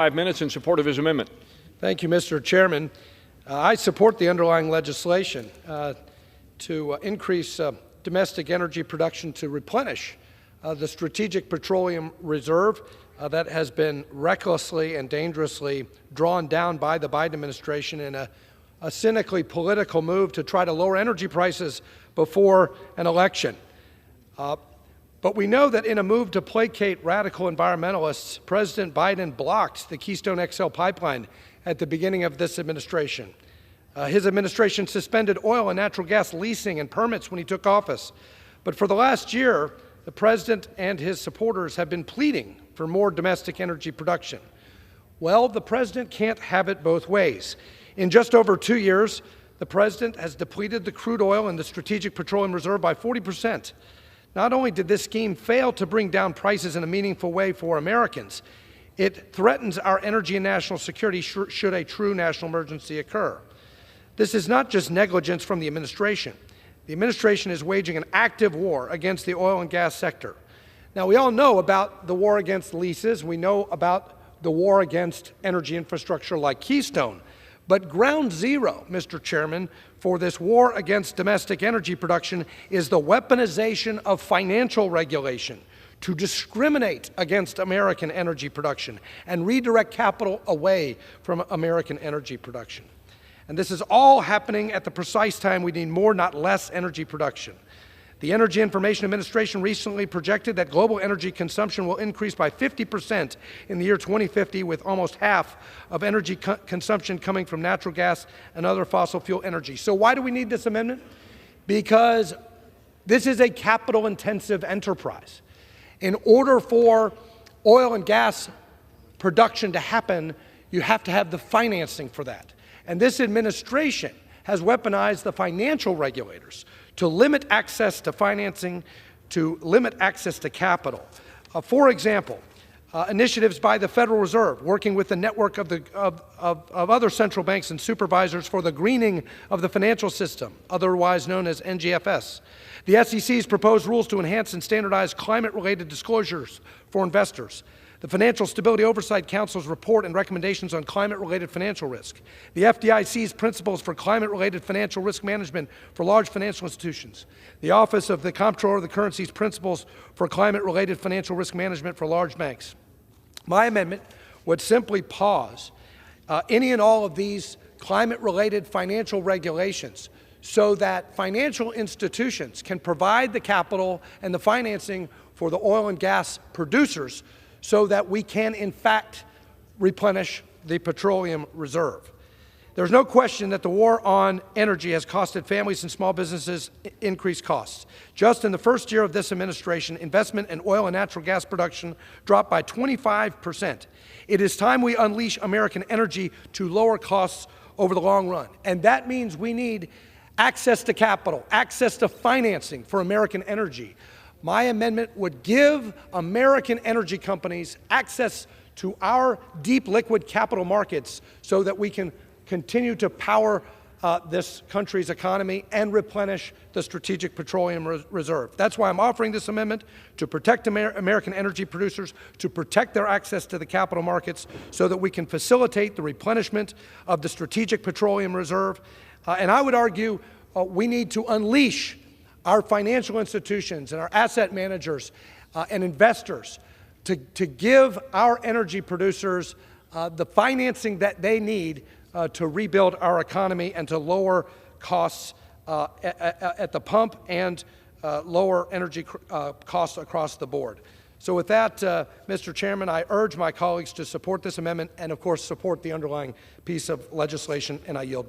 5 minutes in support of his amendment. Thank you, Mr. Chairman. I support the underlying legislation to increase domestic energy production to replenish the strategic petroleum reserve that has been recklessly and dangerously drawn down by the Biden administration in a cynically political move to try to lower energy prices before an election. But we know that in a move to placate radical environmentalists, President Biden blocked the Keystone XL pipeline at the beginning of this administration. His administration suspended oil and natural gas leasing and permits when he took office. But for the last year, the president and his supporters have been pleading for more domestic energy production. Well, the president can't have it both ways. In just over 2 years, the president has depleted the crude oil and the strategic petroleum reserve by 40%. Not only did this scheme fail to bring down prices in a meaningful way for Americans, it threatens our energy and national security should a true national emergency occur. This is not just negligence from the administration. The administration is waging an active war against the oil and gas sector. Now, we all know about the war against leases. We know about the war against energy infrastructure like Keystone. But ground zero, Mr. Chairman, for this war against domestic energy production is the weaponization of financial regulation to discriminate against American energy production and redirect capital away from American energy production. And this is all happening at the precise time we need more, not less, energy production. The Energy Information Administration recently projected that global energy consumption will increase by 50% in the year 2050, with almost half of energy consumption coming from natural gas and other fossil fuel energy. So why do we need this amendment? Because this is a capital-intensive enterprise. In order for oil and gas production to happen, you have to have the financing for that. And this administration has weaponized the financial regulators to limit access to financing, to limit access to capital. For example, initiatives by the Federal Reserve, working with the network of other central banks and supervisors for the greening of the financial system, otherwise known as NGFS. The SEC's proposed rules to enhance and standardize climate-related disclosures for investors. The Financial Stability Oversight Council's report and recommendations on climate-related financial risk. The FDIC's principles for climate-related financial risk management for large financial institutions. The Office of the Comptroller of the Currency's principles for climate-related financial risk management for large banks. My amendment would simply pause any and all of these climate-related financial regulations so that financial institutions can provide the capital and the financing for the oil and gas producers so that we can, in fact, replenish the petroleum reserve. There's no question that the war on energy has costed families and small businesses increased costs. Just in the first year of this administration, investment in oil and natural gas production dropped by 25%. It is time we unleash American energy to lower costs over the long run. And that means we need access to capital, access to financing for American energy. My amendment would give American energy companies access to our deep liquid capital markets so that we can continue to power this country's economy and replenish the strategic petroleum reserve. That's why I'm offering this amendment, to protect American energy producers, to protect their access to the capital markets so that we can facilitate the replenishment of the strategic petroleum reserve. And I would argue we need to unleash our financial institutions and our asset managers and investors to give our energy producers the financing that they need to rebuild our economy and to lower costs at the pump and lower energy costs across the board. So with that, Mr. Chairman, I urge my colleagues to support this amendment and, of course, support the underlying piece of legislation, and I yield back.